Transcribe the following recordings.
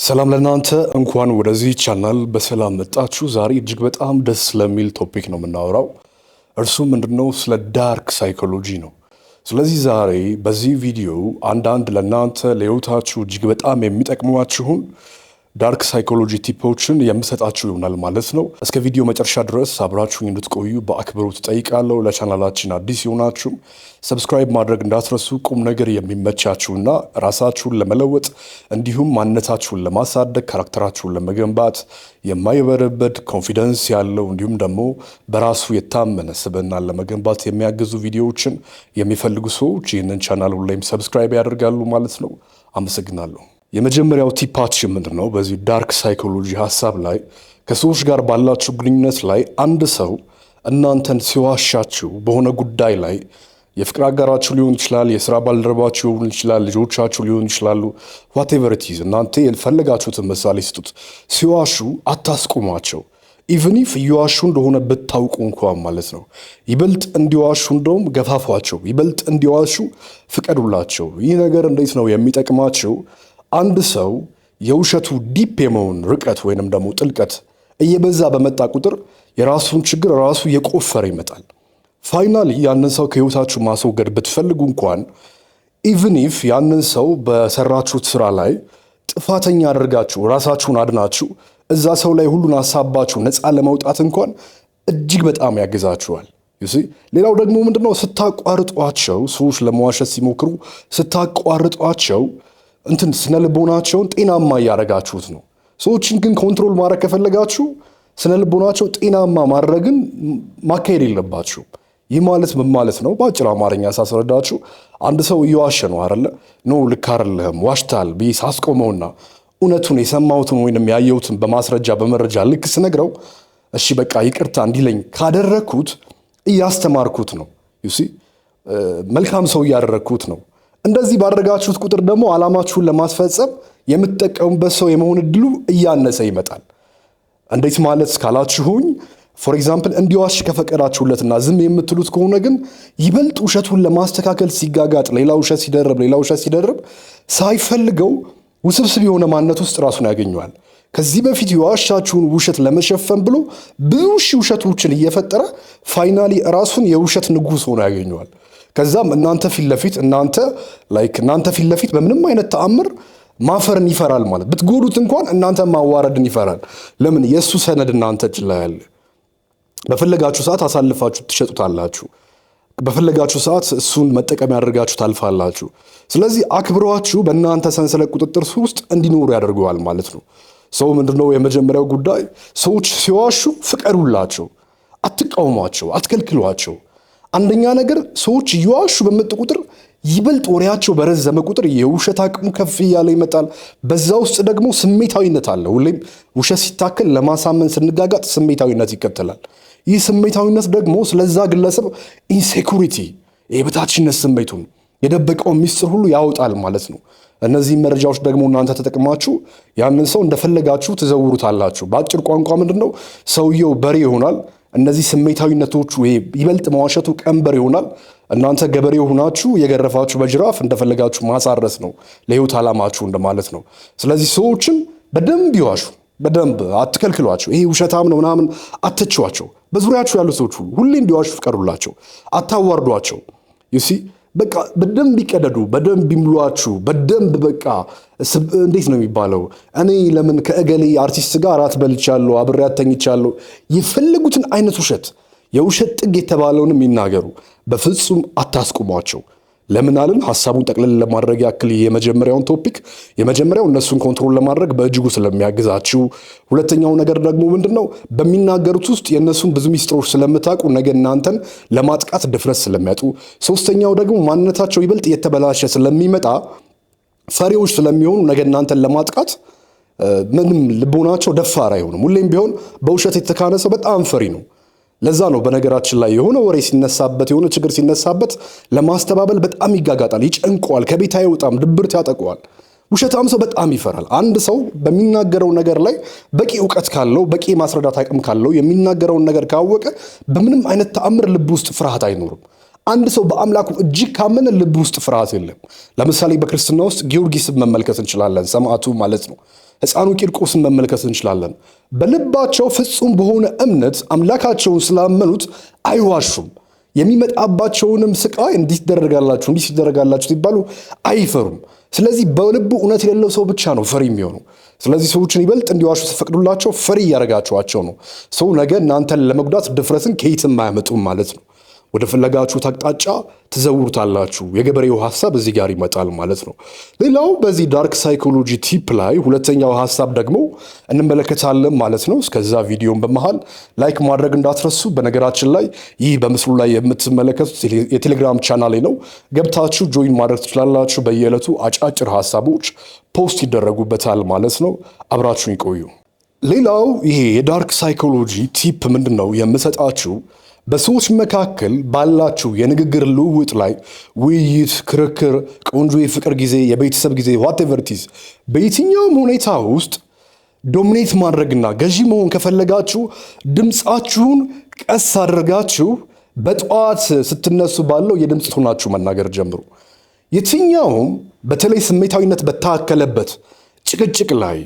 ሰላም ለእናንተ እንኳን ወደዚህ ቻናል በሰላም መጣችሁ። ዛሬ እጅግ በጣም ደስ ስለሚል ቶፒክ ነው የምናወራው። እርሱ ምንድነው? ስለ ዳርክ ሳይኮሎጂ ነው። ስለዚህ ዛሬ በዚህ ቪዲዮ አንዳንድ ለእናንተ ለህይወታችሁ እጅግ በጣም የሚጠቅሟችሁን ዳርክ ሳይኮሎጂ ቲፖችን የምሰጣችሁ ይሆናል ማለት ነው። እስከ ቪዲዮ መጨረሻ ድረስ አብራችሁኝ እንድትቆዩ በአክብሮት ጠይቃለሁ። ለቻናላችን አዲስ የሆናችሁ ሰብስክራይብ ማድረግ እንዳትረሱ። ቁም ነገር የሚመቻችሁና ራሳችሁን ለመለወጥ እንዲሁም ማንነታችሁን ለማሳደግ ካራክተራችሁን ለመገንባት የማይበረበድ ኮንፊደንስ ያለው እንዲሁም ደግሞ በራሱ የታመነ ስብዕናን ለመገንባት የሚያግዙ ቪዲዮዎችን የሚፈልጉ ሰዎች ይህንን ቻናል ሁሌም ሰብስክራይብ ያደርጋሉ ማለት ነው። አመሰግናለሁ። የመጀመሪያው ቲፓችን ምንድን ነው? በዚህ ዳርክ ሳይኮሎጂ ሀሳብ ላይ ከሰዎች ጋር ባላችሁ ግንኙነት ላይ አንድ ሰው እናንተን ሲዋሻችሁ በሆነ ጉዳይ ላይ የፍቅር አጋራችሁ ሊሆን ይችላል፣ የስራ ባልደረባችሁ ሊሆን ይችላል፣ ልጆቻችሁ ሊሆን ይችላሉ። ዋቴቨር ኢት ኢዝ እናንተ የፈለጋችሁትን ምሳሌ ስጡት። ሲዋሹ አታስቁሟቸው። ኢቭን ኢፍ እየዋሹ እንደሆነ ብታውቁ እንኳን ማለት ነው። ይበልጥ እንዲዋሹ እንደውም ገፋፏቸው፣ ይበልጥ እንዲዋሹ ፍቀዱላቸው። ይህ ነገር እንዴት ነው የሚጠቅማቸው? አንድ ሰው የውሸቱ ዲፕ የመሆን ርቀት ወይንም ደግሞ ጥልቀት እየበዛ በመጣ ቁጥር የራሱን ችግር ራሱ የቆፈረ ይመጣል። ፋይናሊ ያንን ሰው ከህይወታችሁ ማስወገድ ብትፈልጉ እንኳን ኢቭን ኢፍ ያንን ሰው በሰራችሁት ስራ ላይ ጥፋተኛ አድርጋችሁ ራሳችሁን አድናችሁ እዛ ሰው ላይ ሁሉን ሀሳባችሁ ነፃ ለመውጣት እንኳን እጅግ በጣም ያግዛችኋል። ሌላው ደግሞ ምንድነው? ስታቋርጧቸው፣ ሰዎች ለመዋሸት ሲሞክሩ ስታቋርጧቸው ስነ ልቦናቸውን ጤናማ እያደረጋችሁት ነው። ሰዎችን ግን ኮንትሮል ማድረግ ከፈለጋችሁ ስነ ልቦናቸው ጤናማ ማድረግን ማካሄድ የለባችሁ። ይህ ማለት ምን ማለት ነው? በአጭር አማርኛ ሳስረዳችሁ አንድ ሰው እየዋሸ ነው አይደለ? ኖ ልክ አይደለህም ዋሽታል ብዬ ሳስቆመውና እውነቱን የሰማሁትን ወይንም ያየሁትን በማስረጃ በመረጃ ልክ ስነግረው እሺ በቃ ይቅርታ እንዲለኝ ካደረግኩት እያስተማርኩት ነው። መልካም ሰው እያደረግኩት ነው። እንደዚህ ባደረጋችሁት ቁጥር ደግሞ ዓላማችሁን ለማስፈጸም የምትጠቀሙበት ሰው የመሆን እድሉ እያነሰ ይመጣል። እንዴት ማለት ካላችሁኝ፣ ፎር ኤግዛምፕል እንዲዋሽ ከፈቀዳችሁለትና ዝም የምትሉት ከሆነ ግን ይበልጥ ውሸቱን ለማስተካከል ሲጋጋጥ ሌላ ውሸት ሲደርብ ሳይፈልገው ውስብስብ የሆነ ማንነት ውስጥ ራሱን ያገኘዋል። ከዚህ በፊት የዋሻችሁን ውሸት ለመሸፈን ብሎ ብዙ ሺህ ውሸቶችን እየፈጠረ ፋይናሊ ራሱን የውሸት ንጉሥ ሆኖ ያገኘዋል። ከዛም እናንተ ፊት ለፊት በምንም አይነት ተአምር ማፈርን ይፈራል ማለት ብትጎዱት እንኳን እናንተ ማዋረድን ይፈራል። ለምን? የእሱ ሰነድ እናንተ እጅ ላይ አለ። በፈለጋችሁ ሰዓት አሳልፋችሁ ትሸጡታላችሁ። በፈለጋችሁ ሰዓት እሱን መጠቀም ያደርጋችሁ ታልፋላችሁ። ስለዚህ አክብሯችሁ በእናንተ ሰንሰለት ቁጥጥር ውስጥ እንዲኖሩ ያደርገዋል ማለት ነው። ሰው ምንድነው የመጀመሪያው ጉዳይ? ሰዎች ሲዋሹ ፍቀዱላቸው፣ አትቃውሟቸው፣ አትከልክሏቸው። አንደኛ ነገር ሰዎች እየዋሹ በመጡ ቁጥር ይበልጥ ወሬያቸው በረዘመ ቁጥር የውሸት አቅሙ ከፍ እያለ ይመጣል። በዛ ውስጥ ደግሞ ስሜታዊነት አለ። ሁሌም ውሸት ሲታከል ለማሳመን ስንጋጋጥ ስሜታዊነት ይከተላል። ይህ ስሜታዊነት ደግሞ ስለዛ ግለሰብ ኢንሴኩሪቲ፣ የበታችነት ስሜቱን የደበቀውን ሚስጥር ሁሉ ያወጣል ማለት ነው። እነዚህ መረጃዎች ደግሞ እናንተ ተጠቅማችሁ ያንን ሰው እንደፈለጋችሁ ትዘውሩታላችሁ። በአጭር ቋንቋ ምንድነው? ሰውየው በሬ ይሆናል። እነዚህ ስሜታዊነቶቹ ይበልጥ መዋሸቱ ቀንበር ይሆናል። እናንተ ገበሬ ሆናችሁ የገረፋችሁ በጅራፍ እንደፈለጋችሁ ማሳረስ ነው ለህይወት ዓላማችሁ እንደማለት ነው። ስለዚህ ሰዎችን በደንብ ይዋሹ፣ በደንብ አትከልክሏቸው። ይሄ ውሸታም ነው ምናምን አትችዋቸው። በዙሪያችሁ ያሉ ሰዎች ሁሌ እንዲዋሹ ፍቀዱላቸው፣ አታዋርዷቸው። በቃ በደንብ ይቀደዱ፣ በደንብ ይምሏችሁ፣ በደንብ በቃ እንዴት ነው የሚባለው? እኔ ለምን ከእገሌ አርቲስት ጋር አራት በልቻለሁ፣ አብሬያት ተኝቻለሁ፣ የፈለጉትን አይነት ውሸት፣ የውሸት ጥግ የተባለውንም ይናገሩ። በፍጹም አታስቁሟቸው። ለምን አልን? ሐሳቡን ጠቅልል ለማድረግ ያክል የመጀመሪያውን ቶፒክ የመጀመሪያው እነሱን ኮንትሮል ለማድረግ በእጅጉ ስለሚያግዛችሁ። ሁለተኛው ነገር ደግሞ ምንድነው? በሚናገሩት ውስጥ የእነሱን ብዙ ሚስጥሮች ስለምታውቁ ነገ እናንተን ለማጥቃት ድፍረት ስለሚያጡ። ሶስተኛው ደግሞ ማንነታቸው ይበልጥ የተበላሸ ስለሚመጣ ፈሪዎች ስለሚሆኑ ነገ እናንተን ለማጥቃት ምንም ልቦናቸው ደፋር አይሆንም። ሁሌም ቢሆን በውሸት የተካነ ሰው በጣም ፈሪ ነው። ለዛ ነው በነገራችን ላይ የሆነ ወሬ ሲነሳበት የሆነ ችግር ሲነሳበት ለማስተባበል በጣም ይጋጋጣል፣ ይጨንቀዋል፣ ከቤት አይወጣም፣ ድብርት ያጠቀዋል። ውሸታም ሰው በጣም ይፈራል። አንድ ሰው በሚናገረው ነገር ላይ በቂ እውቀት ካለው፣ በቂ ማስረዳት አቅም ካለው፣ የሚናገረውን ነገር ካወቀ በምንም አይነት ተአምር ልብ ውስጥ ፍርሃት አይኖርም። አንድ ሰው በአምላኩ እጅግ ካመነ ልብ ውስጥ ፍርሃት የለም። ለምሳሌ በክርስትና ውስጥ ጊዮርጊስን መመልከት እንችላለን፣ ሰማዕቱ ማለት ነው። ሕፃኑ ቂርቆስን መመልከት እንችላለን። በልባቸው ፍጹም በሆነ እምነት አምላካቸውን ስላመኑት አይዋሹም። የሚመጣባቸውንም ስቃይ እንዲህ ሲደረጋላችሁ ሲባሉ አይፈሩም። ስለዚህ በልቡ እውነት የሌለው ሰው ብቻ ነው ፈሪ የሚሆነው። ስለዚህ ሰዎችን ይበልጥ እንዲዋሹ ተፈቅዱላቸው ፈሪ እያደረጋችኋቸው ነው። ሰው ነገ እናንተን ለመጉዳት ድፍረትን ከየትም አያመጡም ማለት ነው። ወደ ፈለጋችሁት አቅጣጫ ትዘውሩታላችሁ። የገበሬው ሐሳብ እዚህ ጋር ይመጣል ማለት ነው። ሌላው በዚህ ዳርክ ሳይኮሎጂ ቲፕ ላይ ሁለተኛው ሐሳብ ደግሞ እንመለከታለን ማለት ነው። እስከዛ ቪዲዮን በመሃል ላይክ ማድረግ እንዳትረሱ። በነገራችን ላይ ይህ በምስሉ ላይ የምትመለከቱት የቴሌግራም ቻናሌ ነው። ገብታችሁ ጆይን ማድረግ ትችላላችሁ። በየዕለቱ አጫጭር ሐሳቦች ፖስት ይደረጉበታል ማለት ነው። አብራችሁን ይቆዩ። ሌላው ይሄ የዳርክ ሳይኮሎጂ ቲፕ ምንድን ነው የምሰጣችሁ? በሰዎች መካከል ባላችሁ የንግግር ልውውጥ ላይ ውይይት፣ ክርክር፣ ቆንጆ የፍቅር ጊዜ፣ የቤተሰብ ጊዜ ዋቴቨር ኢት ኢዝ በየትኛውም ሁኔታ ውስጥ ዶሚኔት ማድረግና ገዢ መሆን ከፈለጋችሁ ድምፃችሁን ቀስ አድርጋችሁ በጠዋት ስትነሱ ባለው የድምፅ ቶናችሁ መናገር ጀምሩ። የትኛውም በተለይ ስሜታዊነት በታከለበት ጭቅጭቅ ላይ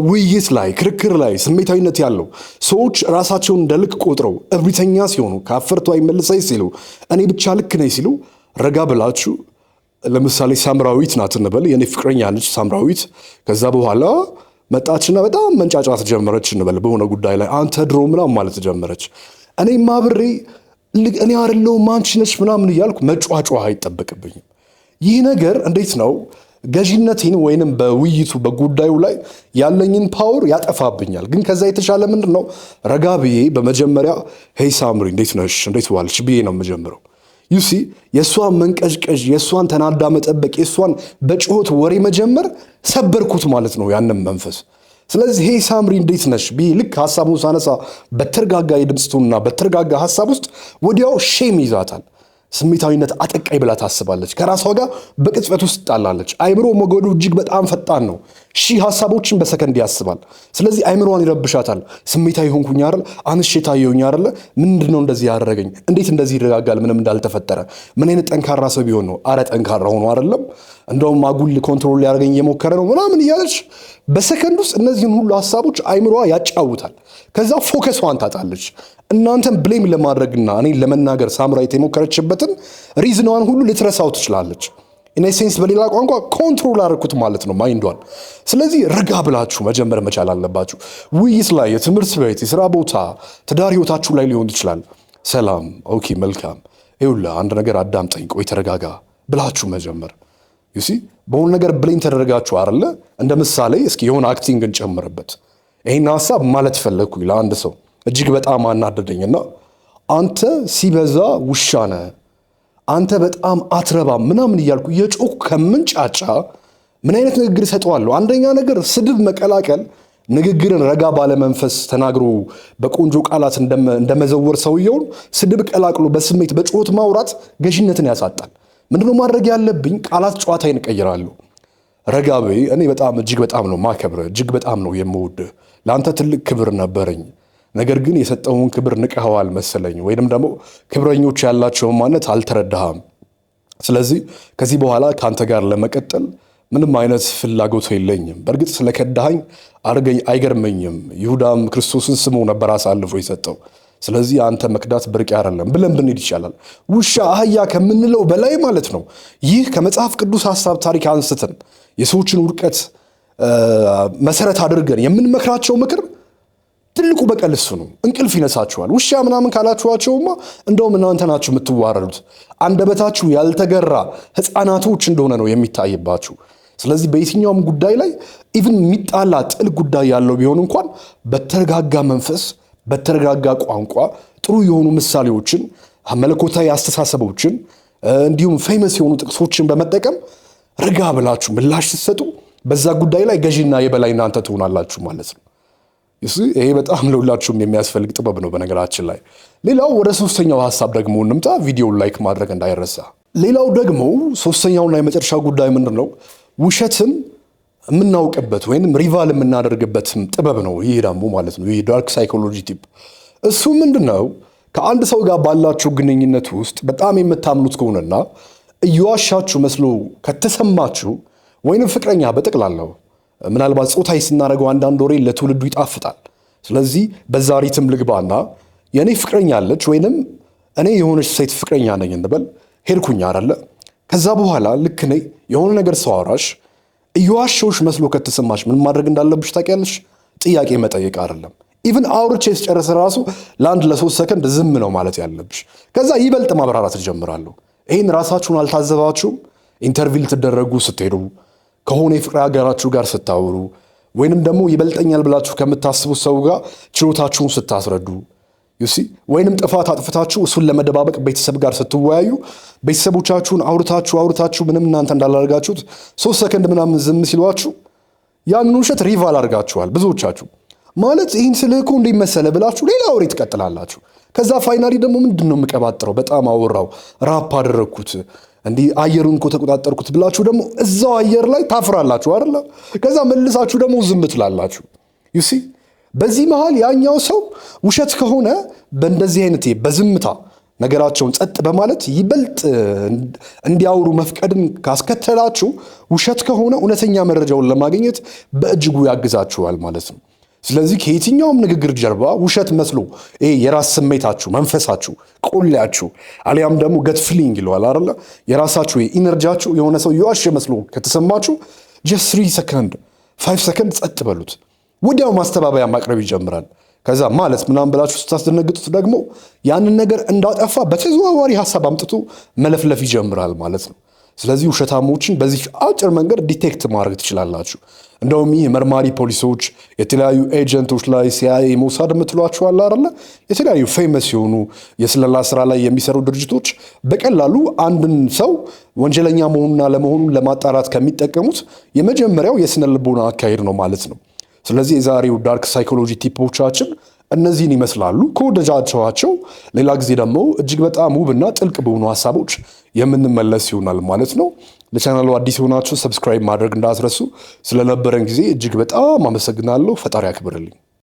ውይይት ላይ ክርክር ላይ ስሜታዊነት ያለው ሰዎች ራሳቸውን እንደ ልክ ቆጥረው እብሪተኛ ሲሆኑ ከአፈርቶ አይመልሰኝ ሲሉ እኔ ብቻ ልክ ነኝ ሲሉ ረጋ ብላችሁ ለምሳሌ ሳምራዊት ናት እንበል፣ የኔ ፍቅረኛ ነች ሳምራዊት። ከዛ በኋላ መጣችና በጣም መንጫጫት ጀመረች እንበል በሆነ ጉዳይ ላይ አንተ ድሮ ምናምን ማለት ጀመረች። እኔም አብሬ እኔ አይደለሁም አንቺ ነች ምናምን እያልኩ መጫጫህ አይጠበቅብኝም። ይህ ነገር እንዴት ነው ገዢነቴን ወይንም በውይይቱ በጉዳዩ ላይ ያለኝን ፓወር ያጠፋብኛል። ግን ከዛ የተሻለ ምንድን ነው ረጋ ብዬ በመጀመሪያ ሄይ ሳምሪ እንዴት ነሽ እንዴት ዋልሽ ብዬ ነው የምጀምረው። ዩሲ የእሷን መንቀዥቀዥ፣ የእሷን ተናዳ መጠበቅ፣ የእሷን በጭሆት ወሬ መጀመር ሰበርኩት ማለት ነው ያንን መንፈስ። ስለዚህ ሄይ ሳምሪ እንዴት ነሽ ብዬ ልክ ሀሳቡን ሳነሳ በተረጋጋ የድምፅ ቶንና በተረጋጋ ሀሳብ ውስጥ ወዲያው ሼም ይዛታል። ስሜታዊነት አጠቃይ ብላ ታስባለች። ከራሷ ጋር በቅጽበት ውስጥ ጣላለች። አይምሮ ሞገዱ እጅግ በጣም ፈጣን ነው። ሺህ ሀሳቦችን በሰከንድ ያስባል። ስለዚህ አይምሮዋን ይረብሻታል። ስሜታዊ ሆንኩኝ አይደል? አንሼ ታየሁኝ አይደል? ምንድን ነው እንደዚህ ያደረገኝ? እንዴት እንደዚህ ይረጋጋል? ምንም እንዳልተፈጠረ። ምን አይነት ጠንካራ ሰው ቢሆን ነው? አረ ጠንካራ ሆኖ አይደለም፣ እንደውም አጉል ኮንትሮል ሊያደርገኝ እየሞከረ ነው ምናምን እያለች በሰከንድ ውስጥ እነዚህን ሁሉ ሀሳቦች አይምሮዋ ያጫውታል። ከዛ ፎከሷን ታጣለች። እናንተን ብሌም ለማድረግና እኔን ለመናገር ሳምራዊት የሞከረችበትን ሪዝኗን ሁሉ ልትረሳው ትችላለች። ኢኔሴንስ በሌላ ቋንቋ ኮንትሮል አደረኩት ማለት ነው ማይንዷን። ስለዚህ ረጋ ብላችሁ መጀመር መቻል አለባችሁ። ውይይት ላይ፣ የትምህርት ቤት፣ የስራ ቦታ፣ ትዳር ህይወታችሁ ላይ ሊሆን ይችላል። ሰላም፣ ኦኬ፣ መልካም፣ ይኸውልህ አንድ ነገር አዳምጠኝ፣ ቆይ ተረጋጋ ብላችሁ መጀመር። ዩሲ በሆነ ነገር ብሌም ተደረጋችሁ አይደለ? እንደ ምሳሌ እስኪ የሆነ አክቲንግ እንጨምርበት። ይህን ሀሳብ ማለት ፈለግኩኝ ለአንድ ሰው እጅግ በጣም አናደደኝና አንተ ሲበዛ ውሻ ነህ፣ አንተ በጣም አትረባም ምናምን እያልኩ የጮኩ ከምንጫጫ ምን አይነት ንግግር እሰጠዋለሁ? አንደኛ ነገር ስድብ መቀላቀል ንግግርን ረጋ ባለ መንፈስ ተናግሮ በቆንጆ ቃላት እንደመዘወር ሰውየውን ስድብ ቀላቅሎ በስሜት በጩኸት ማውራት ገዢነትን ያሳጣል። ምንድነው ማድረግ ያለብኝ? ቃላት ጨዋታዬን እቀይራለሁ። ረጋ በይ፣ እኔ እጅግ በጣም ነው ማከብርህ፣ እጅግ በጣም ነው የምወድህ፣ ለአንተ ትልቅ ክብር ነበረኝ። ነገር ግን የሰጠውን ክብር ንቀኸዋል መሰለኝ፣ ወይንም ደግሞ ክብረኞች ያላቸውን ማነት አልተረዳህም። ስለዚህ ከዚህ በኋላ ከአንተ ጋር ለመቀጠል ምንም አይነት ፍላጎት የለኝም። በእርግጥ ስለከዳኸኝ አይገርመኝም። ይሁዳም ክርስቶስን ስሞ ነበር አሳልፎ የሰጠው። ስለዚህ አንተ መክዳት ብርቅ አይደለም ብለን ብንሄድ ይቻላል። ውሻ አህያ ከምንለው በላይ ማለት ነው። ይህ ከመጽሐፍ ቅዱስ ሀሳብ ታሪክ አንስተን የሰዎችን ውድቀት መሰረት አድርገን የምንመክራቸው ምክር ትልቁ በቀል እሱ ነው። እንቅልፍ ይነሳችኋል። ውሻ ምናምን ካላችኋቸውማ እንደውም እናንተ ናችሁ የምትዋረዱት። አንደበታችሁ ያልተገራ ሕፃናቶች እንደሆነ ነው የሚታይባችሁ። ስለዚህ በየትኛውም ጉዳይ ላይ ኢቭን የሚጣላ ጥል ጉዳይ ያለው ቢሆን እንኳን በተረጋጋ መንፈስ በተረጋጋ ቋንቋ ጥሩ የሆኑ ምሳሌዎችን፣ መለኮታዊ አስተሳሰቦችን እንዲሁም ፌመስ የሆኑ ጥቅሶችን በመጠቀም ረጋ ብላችሁ ምላሽ ስትሰጡ በዛ ጉዳይ ላይ ገዢና የበላይ እናንተ ትሆናላችሁ ማለት ነው። ይሄ በጣም ለሁላችሁም የሚያስፈልግ ጥበብ ነው በነገራችን ላይ። ሌላው ወደ ሶስተኛው ሀሳብ ደግሞ እንምጣ። ቪዲዮውን ላይክ ማድረግ እንዳይረሳ። ሌላው ደግሞ ሶስተኛውና የመጨረሻው ጉዳይ ምንድን ነው? ውሸትን የምናውቅበት ወይም ሪቫል የምናደርግበትም ጥበብ ነው። ይህ ደግሞ ማለት ነው ይህ ዳርክ ሳይኮሎጂ ቲፕ። እሱ ምንድን ነው? ከአንድ ሰው ጋር ባላችሁ ግንኙነት ውስጥ በጣም የምታምኑት ከሆነና እየዋሻችሁ መስሎ ከተሰማችሁ ወይንም ፍቅረኛ በጠቅላላው ምናልባት ጾታዊ ስናደርገው አንዳንድ ወሬ ለትውልዱ ይጣፍጣል። ስለዚህ በዛ ሪትም ልግባና የኔ ፍቅረኛ አለች ወይንም እኔ የሆነች ሴት ፍቅረኛ ነኝ እንበል ሄድኩኝ አይደለ? ከዛ በኋላ ልክ ነኝ የሆነ ነገር ሳወራሽ እየዋሸሁሽ መስሎ ከተሰማሽ ምን ማድረግ እንዳለብሽ ታውቂያለሽ? ጥያቄ መጠየቅ አይደለም። ኢቭን አውርቼ ስጨርስ ራሱ ለአንድ ለ3 ሰከንድ ዝም ነው ማለት ያለብሽ። ከዛ ይበልጥ ማብራራት ትጀምራለሁ። ይህን ራሳችሁን አልታዘባችሁም? ኢንተርቪው ልትደረጉ ስትሄዱ፣ ከሆነ የፍቅር ሀገራችሁ ጋር ስታወሩ፣ ወይንም ደግሞ ይበልጠኛል ብላችሁ ከምታስቡት ሰው ጋር ችሎታችሁን ስታስረዱ ዩሲ ወይንም ጥፋት አጥፍታችሁ እሱን ለመደባበቅ ቤተሰብ ጋር ስትወያዩ ቤተሰቦቻችሁን አውርታችሁ ምንም እናንተ እንዳላደርጋችሁት 3 ሰከንድ ምናምን ዝም ሲሏችሁ ያንን ውሸት ሪቫል አድርጋችኋል ብዙዎቻችሁ። ማለት ይህን ስልህ እኮ እንዴት መሰለህ ብላችሁ ሌላ ወሬ ትቀጥላላችሁ። ከዛ ፋይናሊ ደግሞ ምንድን ነው የምቀባጥረው በጣም አወራው ራፕ አደረግኩት እንዲህ አየሩን እኮ ተቆጣጠርኩት ብላችሁ ደግሞ እዛው አየር ላይ ታፍራላችሁ አይደለ? ከዛ መልሳችሁ ደግሞ ዝም ትላላችሁ ዩሲ። በዚህ መሃል ያኛው ሰው ውሸት ከሆነ በእንደዚህ አይነት በዝምታ ነገራቸውን ጸጥ በማለት ይበልጥ እንዲያወሩ መፍቀድን ካስከተላችሁ ውሸት ከሆነ እውነተኛ መረጃውን ለማግኘት በእጅጉ ያግዛችኋል ማለት ነው። ስለዚህ ከየትኛውም ንግግር ጀርባ ውሸት መስሎ ይሄ የራስ ስሜታችሁ፣ መንፈሳችሁ፣ ቆሌያችሁ አሊያም ደግሞ ገት ፊሊንግ ይለዋል አይደለ? የራሳችሁ ኢነርጂያችሁ የሆነ ሰው የዋሸ መስሎ ከተሰማችሁ ጀስት 3 ሰከንድ 5 ሰከንድ ጸጥ በሉት። ወዲያው ማስተባበያ ማቅረብ ይጀምራል። ከዛ ማለት ምናምን ብላችሁ ስታስደነግጡት ደግሞ ያንን ነገር እንዳጠፋ በተዘዋዋሪ ሐሳብ አምጥቶ መለፍለፍ ይጀምራል ማለት ነው። ስለዚህ ውሸታሞችን በዚህ አጭር መንገድ ዲቴክት ማድረግ ትችላላችሁ። እንደውም ይህ መርማሪ ፖሊሶች፣ የተለያዩ ኤጀንቶች ላይ ሲአይኤ፣ ሞሳድ የምትሏቸው አለ አይደለ? የተለያዩ ፌመስ የሆኑ የስለላ ስራ ላይ የሚሰሩ ድርጅቶች በቀላሉ አንድን ሰው ወንጀለኛ መሆኑና ለመሆኑን ለማጣራት ከሚጠቀሙት የመጀመሪያው የስነ ልቦና አካሄድ ነው ማለት ነው። ስለዚህ የዛሬው ዳርክ ሳይኮሎጂ ቲፖቻችን እነዚህን ይመስላሉ። ከወደጃቸዋቸው ሌላ ጊዜ ደግሞ እጅግ በጣም ውብና ጥልቅ በሆኑ ሀሳቦች የምንመለስ ይሆናል ማለት ነው። ለቻናሉ አዲስ የሆናችሁ ሰብስክራይብ ማድረግ እንዳትረሱ። ስለነበረን ጊዜ እጅግ በጣም አመሰግናለሁ። ፈጣሪ ያክብርልኝ።